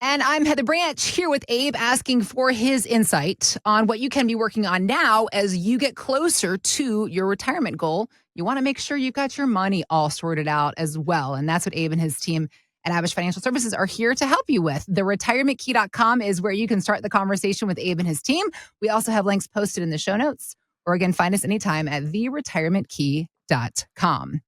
And I'm Heather Branch here with Abe asking for his insight on what you can be working on now as you get closer to your retirement goal. You want to make sure you've got your money all sorted out as well. And that's what Abe and his team at Abish Financial Services are here to help you with. TheRetirementKey.com is where you can start the conversation with Abe and his team. We also have links posted in the show notes. Or again, find us anytime at TheRetirementKey.com.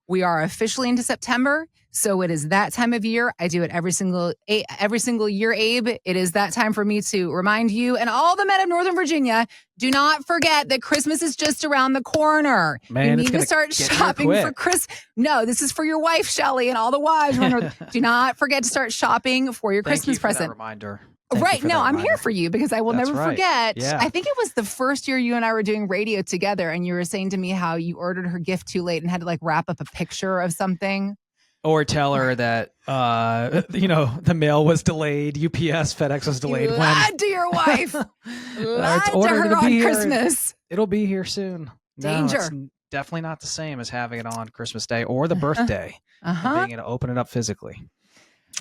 We are officially into September, so it is that time of year. I do it every single year, Abe. It is that time for me to remind you and all the men of Northern Virginia, do not forget that Christmas is just around the corner. Man, you need to start shopping for Christmas. No, this is for your wife, Shelly, and all the wives. Do not forget to start shopping for your Christmas present. That reminder. Right. No, I'm here for you because I will never forget. Yeah. I think it was the first year you and I were doing radio together and you were saying to me how you ordered her gift too late and had to like wrap up a picture of something. Or tell her that, the mail was delayed, UPS, FedEx was delayed. You lied to your wife. Lied to her on Christmas. It'll be here soon. Danger. No, it's definitely not the same as having it on Christmas Day or the birthday and being able to open it up physically.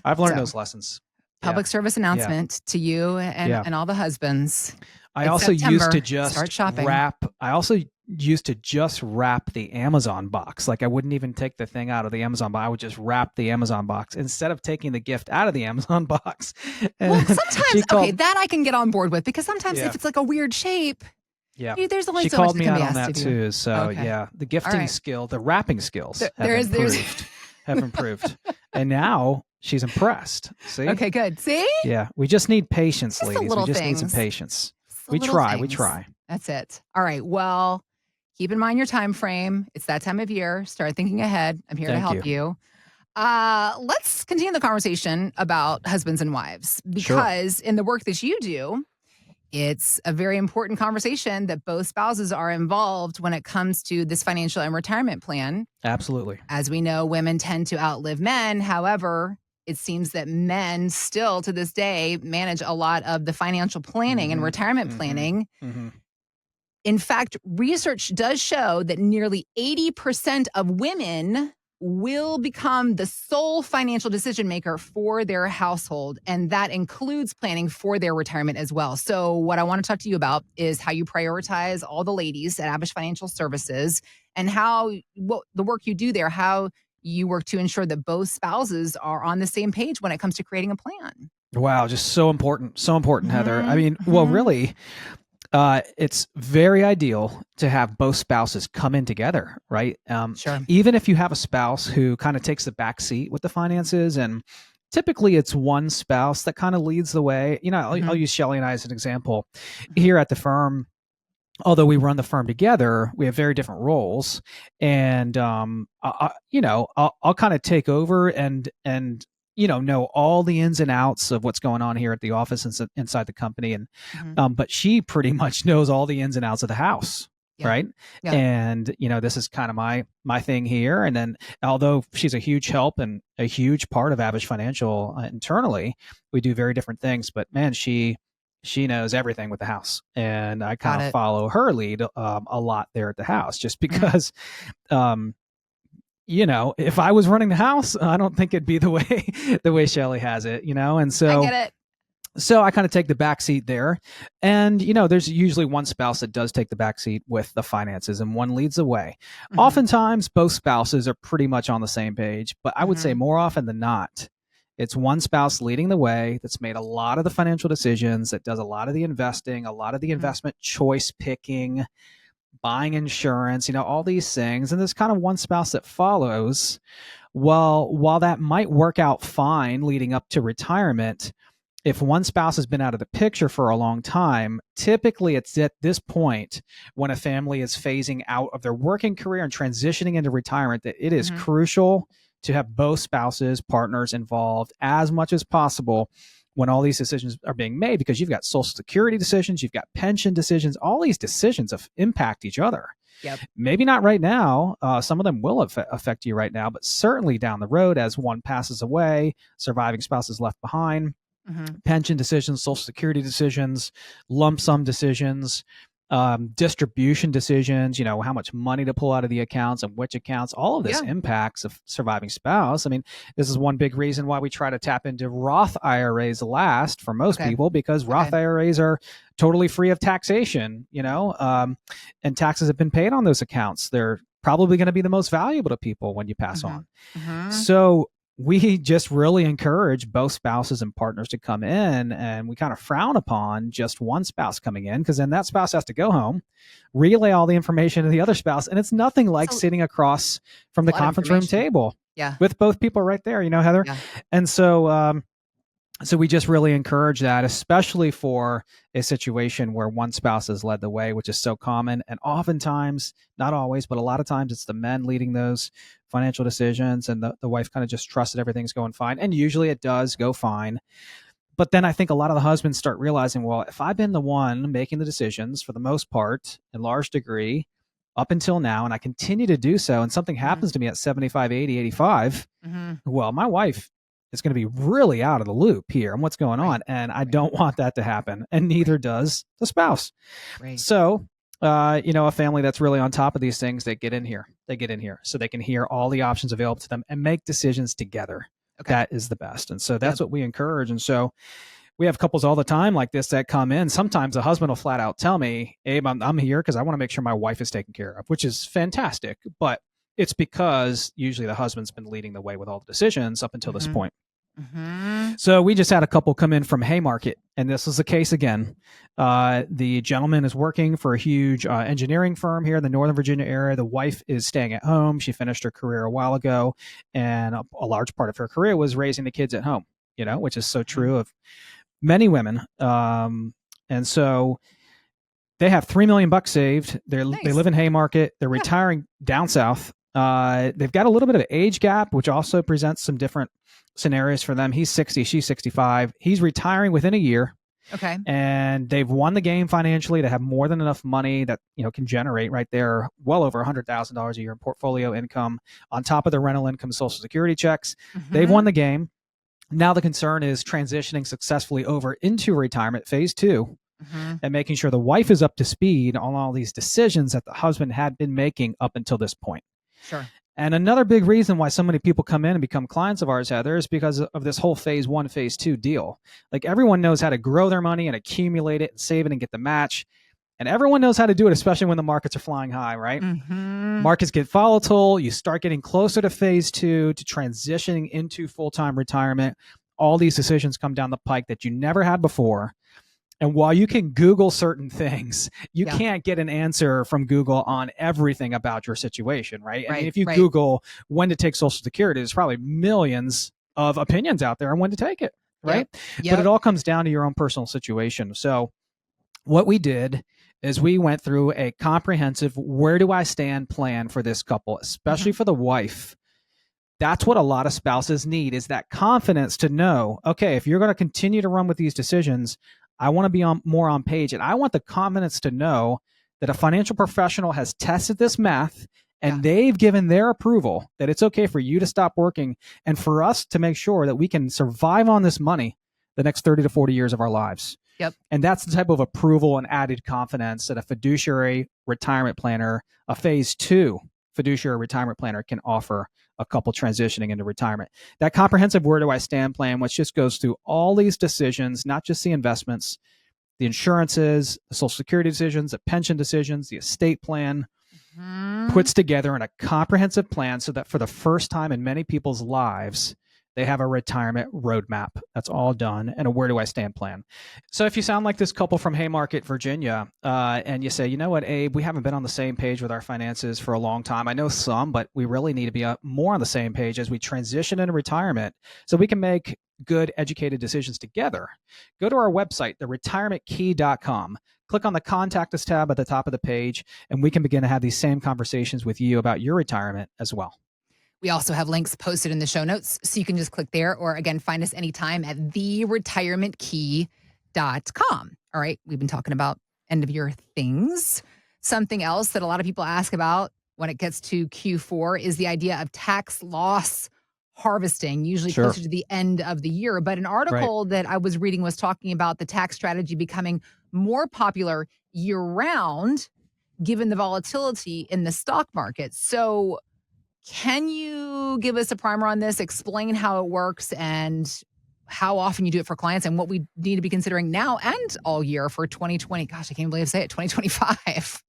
I've learned those lessons. Public service announcement to you and all the husbands. I also used to just start shopping. wrap the Amazon box. Like I wouldn't even take the thing out of the Amazon box. I would just wrap the Amazon box instead of taking the gift out of the Amazon box. Well, sometimes, that I can get on board with because sometimes if it's like a weird shape, there's only so much that can be asked of you. She called me out on that too. So the gifting skill, the wrapping skills have improved. And now she's impressed. See? Okay, good. See? Yeah. We just need patience, just ladies. We just need some patience. We try. That's it. All right. Well, keep in mind your time frame. It's that time of year. Start thinking ahead. I'm here to help you. Let's continue the conversation about husbands and wives because in the work that you do, it's a very important conversation that both spouses are involved when it comes to this financial and retirement plan. Absolutely. As we know, women tend to outlive men. However, it seems that men still to this day manage a lot of the financial planning and retirement planning. Mm-hmm. In fact, research does show that nearly 80% of women will become the sole financial decision maker for their household. And that includes planning for their retirement as well. So what I want to talk to you about is how you prioritize all the ladies at Abish Financial Services and the work you do there, how you work to ensure that both spouses are on the same page when it comes to creating a plan. Wow. Just so important. So important, Heather. I mean, well, really, it's very ideal to have both spouses come in together, right? Sure. Even if you have a spouse who kind of takes the back seat with the finances, and typically it's one spouse that kind of leads the way. I'll use Shelly and I as an example. Here at the firm, although we run the firm together, we have very different roles, and I'll kind of take over and know all the ins and outs of what's going on here at the office and inside the company. And, but she pretty much knows all the ins and outs of the house. Yeah. Right. Yeah. And, this is kind of my thing here. And then although she's a huge help and a huge part of Abish Financial internally, we do very different things, but man, she knows everything with the house, and I kind of follow her lead a lot there at the house just because, if I was running the house, I don't think it'd be the way Shelly has it, and so I get it. So I kind of take the back seat there, and there's usually one spouse that does take the back seat with the finances, and one leads the way. Oftentimes, both spouses are pretty much on the same page, but I would say more often than not, it's one spouse leading the way that's made a lot of the financial decisions, that does a lot of the investing, a lot of the investment choice picking, buying insurance, all these things. And there's kind of one spouse that follows. Well, while that might work out fine leading up to retirement, if one spouse has been out of the picture for a long time, typically it's at this point when a family is phasing out of their working career and transitioning into retirement that it is crucial to have both spouses, partners involved as much as possible when all these decisions are being made, because you've got Social Security decisions, you've got pension decisions, all these decisions impact each other. Yep. Maybe not right now. Some of them will affect you right now, but certainly down the road as one passes away, surviving spouse is left behind, pension decisions, Social Security decisions, lump sum decisions, distribution decisions, how much money to pull out of the accounts and which accounts, all of this Yeah. impacts a surviving spouse. I mean, this is one big reason why we try to tap into Roth IRAs last for most Okay. people, because Roth Okay. IRAs are totally free of taxation, and taxes have been paid on those accounts. They're probably going to be the most valuable to people when you pass Mm-hmm. on. Mm-hmm. So we just really encourage both spouses and partners to come in, and we kind of frown upon just one spouse coming in, because then that spouse has to go home, relay all the information to the other spouse, and it's nothing like So sitting across from it's a the lot of conference room information. table Yeah. with both people right there, Heather. Yeah. And so we just really encourage that, especially for a situation where one spouse has led the way, which is so common. And oftentimes, not always, but a lot of times, it's the men leading those financial decisions, and the wife kind of just trusts that everything's going fine. And usually it does go fine. But then I think a lot of the husbands start realizing, well, if I've been the one making the decisions for the most part, in large degree, up until now, and I continue to do so, and something Mm-hmm. happens to me at 75, 80, 85, Mm-hmm. well, my wife is going to be really out of the loop here and what's going Right. on. And I Right. don't want that to happen. And neither Right. does the spouse. Right. So, a family that's really on top of these things, they get in here. They get in here so they can hear all the options available to them and make decisions together. Okay. That is the best. And so that's Yep. what we encourage. And so we have couples all the time like this that come in. Sometimes the husband will flat out tell me, Abe, I'm here because I want to make sure my wife is taken care of, which is fantastic. But it's because usually the husband's been leading the way with all the decisions up until this Mm-hmm. point. Mm-hmm. So we just had a couple come in from Haymarket, and this is the case again. The gentleman is working for a huge engineering firm here in the Northern Virginia area. The wife is staying at home. She finished her career a while ago, and a large part of her career was raising the kids at home, which is so true of many women. And so they have $3 million saved. They Nice. live in Haymarket. They're retiring down south. They've got a little bit of an age gap, which also presents some different scenarios for them. He's 60, she's 65. He's retiring within a year. Okay. And they've won the game financially. They have more than enough money that can generate right there well over $100,000 a year in portfolio income on top of the rental income, Social Security checks. Mm-hmm. They've won the game. Now the concern is transitioning successfully over into retirement phase 2. Mm-hmm. And making sure the wife is up to speed on all these decisions that the husband had been making up until this point. Sure. And another big reason why so many people come in and become clients of ours, Heather, is because of this whole phase 1, phase 2 deal. Like, everyone knows how to grow their money and accumulate it and save it and get the match. And everyone knows how to do it, especially when the markets are flying high, right? Mm-hmm. Markets get volatile. You start getting closer to phase 2, to transitioning into full-time retirement. All these decisions come down the pike that you never had before. And while you can Google certain things, you can't get an answer from Google on everything about your situation, right? I mean, if you Google when to take Social Security, there's probably millions of opinions out there on when to take it, right? Yep. But it all comes down to your own personal situation. So what we did is we went through a comprehensive where do I stand plan for this couple, especially for the wife. That's what a lot of spouses need, is that confidence to know, okay, if you're going to continue to run with these decisions, I want to be more on page. And I want the confidence to know that a financial professional has tested this math and they've given their approval that it's okay for you to stop working and for us to make sure that we can survive on this money the next 30 to 40 years of our lives. Yep. And that's the type of approval and added confidence that a fiduciary retirement planner, a phase 2 fiduciary retirement planner, can offer a couple transitioning into retirement. That comprehensive where do I stand plan, which just goes through all these decisions, not just the investments, the insurances, the Social Security decisions, the pension decisions, the estate plan, puts together in a comprehensive plan so that for the first time in many people's lives, they have a retirement roadmap. That's all done, and a where do I stand plan. So if you sound like this couple from Haymarket, Virginia, and you say, you know what, Abe, we haven't been on the same page with our finances for a long time. I know some, but we really need to be more on the same page as we transition into retirement so we can make good, educated decisions together. Go to our website, theretirementkey.com. Click on the Contact Us tab at the top of the page, and we can begin to have these same conversations with you about your retirement as well. We also have links posted in the show notes, so you can just click there, or again, find us anytime at theretirementkey.com. All right, we've been talking about end of year things. Something else that a lot of people ask about when it gets to Q4 is the idea of tax loss harvesting, usually closer to the end of the year. But an article that I was reading was talking about the tax strategy becoming more popular year round, given the volatility in the stock market. So can you give us a primer on this, explain how it works and how often you do it for clients and what we need to be considering now and all year for 2020? Gosh, I can't believe I say it, 2025.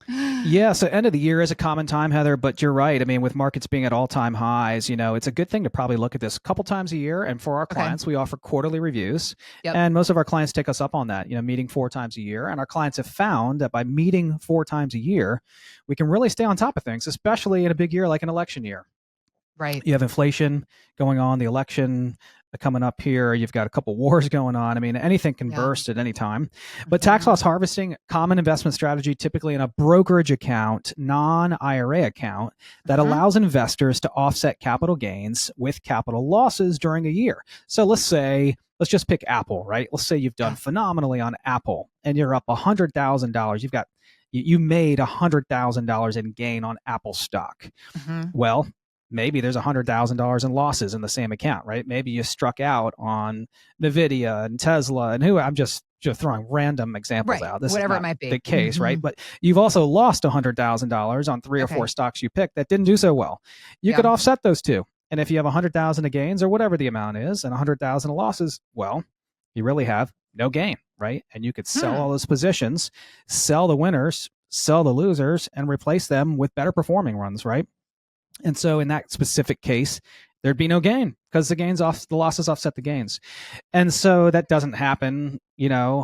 Yeah, so end of the year is a common time, Heather, but you're right. I mean, with markets being at all-time highs, it's a good thing to probably look at this a couple times a year. And for our clients, we offer quarterly reviews. Yep. And most of our clients take us up on that, meeting 4 times a year. And our clients have found that by meeting 4 times a year, we can really stay on top of things, especially in a big year like an election year. Right. You have inflation going on, the election coming up here. You've got a couple wars going on. I mean, anything can burst at any time. But tax loss harvesting, common investment strategy, typically in a brokerage account, non-IRA account that allows investors to offset capital gains with capital losses during a year. So let's just pick Apple, right? Let's say you've done phenomenally on Apple and you're up $100,000. You made $100,000 in gain on Apple stock. Well, maybe there's $100,000 in losses in the same account, right? Maybe you struck out on NVIDIA and Tesla and I'm just throwing random examples out. This Whatever is it might be the case, right? But you've also lost $100,000 on 3 or 4 stocks you picked that didn't do so well. You could offset those two. And if you have 100,000 of gains or whatever the amount is and 100,000 of losses, well, you really have no gain, right? And you could sell all those positions, sell the winners, sell the losers, and replace them with better performing ones, right? And so in that specific case, there'd be no gain because the losses offset the gains. And so that doesn't happen,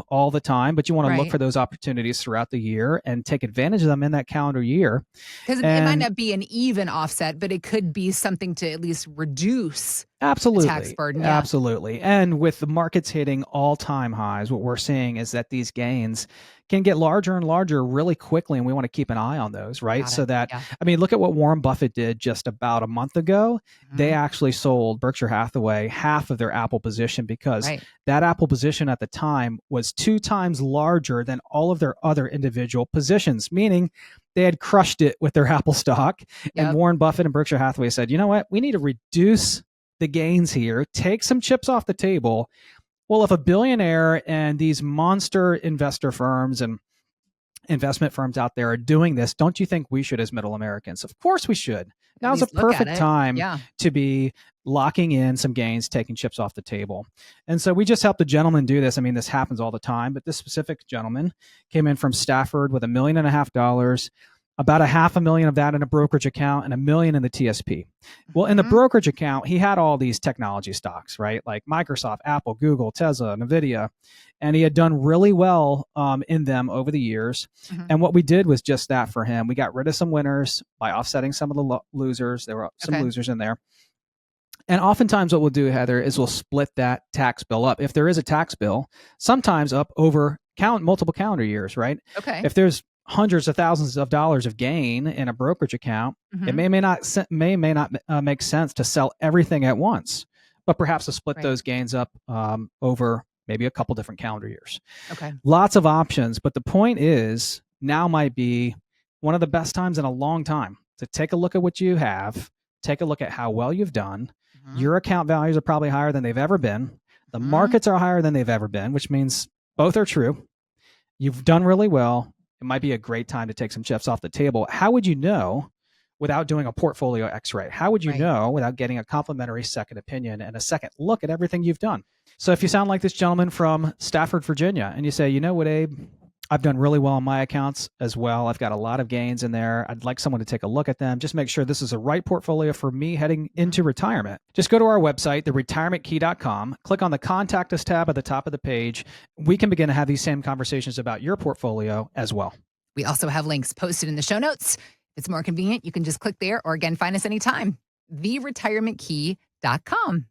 all the time, but you want to look for those opportunities throughout the year and take advantage of them in that calendar year. Because it might not be an even offset, but it could be something to at least reduce the tax burden. Yeah. Absolutely. And with the markets hitting all-time highs, what we're seeing is that these gains can get larger and larger really quickly, and we want to keep an eye on those, right? So that, look at what Warren Buffett did just about a month ago. They actually sold Berkshire Hathaway half of their Apple position because that Apple position at the time was 2 times larger than all of their other individual positions, meaning they had crushed it with their Apple stock. And Warren Buffett and Berkshire Hathaway said, you know what? We need to reduce the gains here, take some chips off the table. Well, if a billionaire and these monster investor firms and investment firms out there are doing this, don't you think we should as middle Americans? Of course we should. Now's a perfect time to be locking in some gains, taking chips off the table. And so we just helped a gentleman do this. I mean, this happens all the time, but this specific gentleman came in from Stafford with $1.5 million, about $500,000 of that in a brokerage account and $1 million in the TSP. Well, in the brokerage account, he had all these technology stocks, right? Like Microsoft, Apple, Google, Tesla, NVIDIA, and he had done really well in them over the years. And what we did was just that for him. We got rid of some winners by offsetting some of the losers. There were some losers in there. And oftentimes what we'll do, Heather, is we'll split that tax bill up. If there is a tax bill, sometimes up over multiple calendar years, right? If there's hundreds of thousands of dollars of gain in a brokerage account, it may not make sense to sell everything at once, but perhaps to split those gains up over maybe a couple different calendar years. Lots of options, but the point is now might be one of the best times in a long time to take a look at what you have, take a look at how well you've done. Your account values are probably higher than they've ever been. The markets are higher than they've ever been, which means both are true. You've done really well. It might be a great time to take some chips off the table. How would you know without doing a portfolio x-ray? How would you know without getting a complimentary second opinion and a second look at everything you've done? So if you sound like this gentleman from Stafford, Virginia, and you say, you know what, Abe, I've done really well on my accounts as well. I've got a lot of gains in there. I'd like someone to take a look at them. Just make sure this is the right portfolio for me heading into retirement. Just go to our website, theretirementkey.com, click on the Contact Us tab at the top of the page. We can begin to have these same conversations about your portfolio as well. We also have links posted in the show notes. If it's more convenient, you can just click there or again, find us anytime. theretirementkey.com.